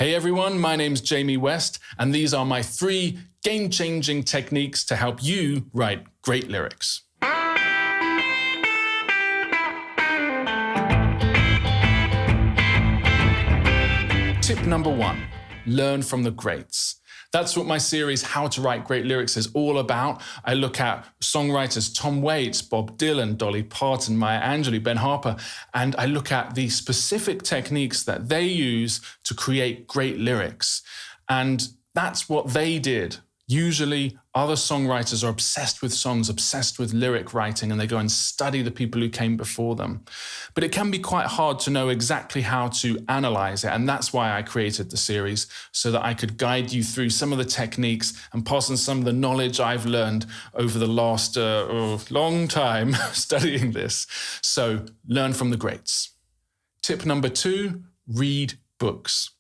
Hey everyone, my name's Jamie West, and these are my 3 game-changing techniques to help you write great lyrics. Tip number 1, learn from the greats. That's what my series, How to Write Great Lyrics, is all about. I look at songwriters Tom Waits, Bob Dylan, Dolly Parton, Maya Angelou, Ben Harper, and I look at the specific techniques that they use to create great lyrics. And that's what they did. Usually, other songwriters are obsessed with songs, obsessed with lyric writing, and they go and study the people who came before them. But it can be quite hard to know exactly how to analyze it, and that's why I created the series, so that I could guide you through some of the techniques and pass on some of the knowledge I've learned over the last long time studying this. So learn from the greats. Tip number 2, read books.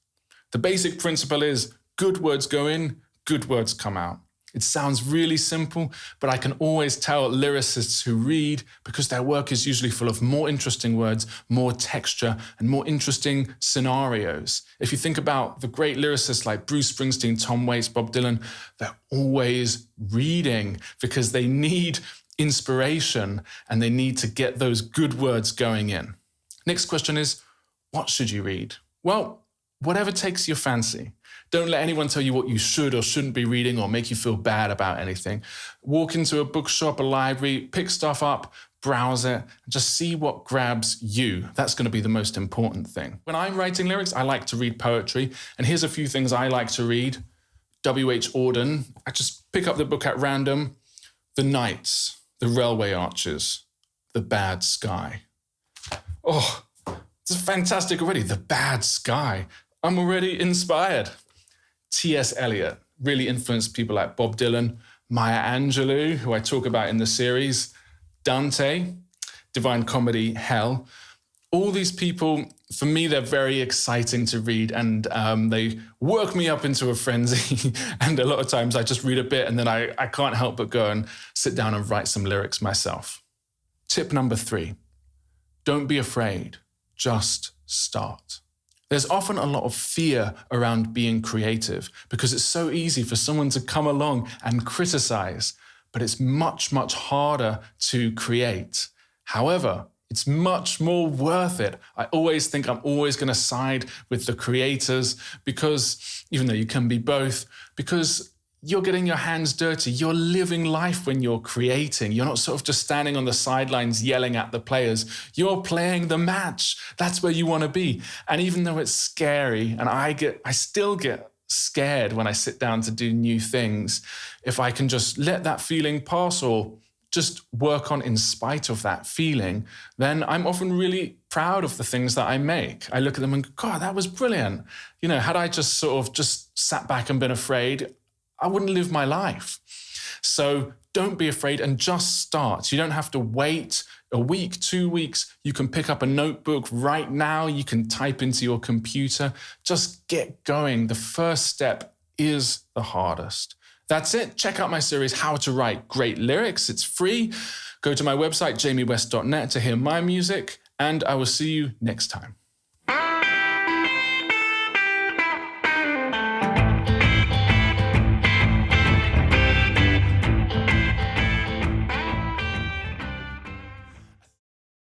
The basic principle is good words go in, good words come out. It sounds really simple, but I can always tell lyricists who read because their work is usually full of more interesting words, more texture, and more interesting scenarios. If you think about the great lyricists like Bruce Springsteen, Tom Waits, Bob Dylan, they're always reading because they need inspiration and they need to get those good words going in. Next question is, what should you read? Well, whatever takes your fancy. Don't let anyone tell you what you should or shouldn't be reading or make you feel bad about anything. Walk into a bookshop, a library, pick stuff up, browse it, and just see what grabs you. That's going to be the most important thing. When I'm writing lyrics, I like to read poetry. And here's a few things I like to read. W.H. Auden. I just pick up the book at random. The Nights, The Railway Arches, The Bad Sky. Oh, it's fantastic already. The Bad Sky. I'm already inspired. T.S. Eliot really influenced people like Bob Dylan, Maya Angelou, who I talk about in the series, Dante, Divine Comedy, Hell. All these people, for me, they're very exciting to read, and they work me up into a frenzy. And a lot of times I just read a bit and then I can't help but go and sit down and write some lyrics myself. Tip number 3, don't be afraid, just start. There's often a lot of fear around being creative because it's so easy for someone to come along and criticize, but it's much, much harder to create. However, it's much more worth it. I always think I'm always going to side with the creators because, even though you can be both, because you're getting your hands dirty. You're living life when you're creating. You're not sort of just standing on the sidelines yelling at the players. You're playing the match. That's where you want to be. And even though it's scary, and I still get scared when I sit down to do new things, if I can just let that feeling pass or just work on in spite of that feeling, then I'm often really proud of the things that I make. I look at them and go, God, that was brilliant. You know, had I just sort of just sat back and been afraid, I wouldn't live my life. So don't be afraid and just start. You don't have to wait a week, 2 weeks. You can pick up a notebook right now. You can type into your computer. Just get going. The first step is the hardest. That's it. Check out my series, How to Write Great Lyrics. It's free. Go to my website, jamiewest.net, to hear my music, and I will see you next time.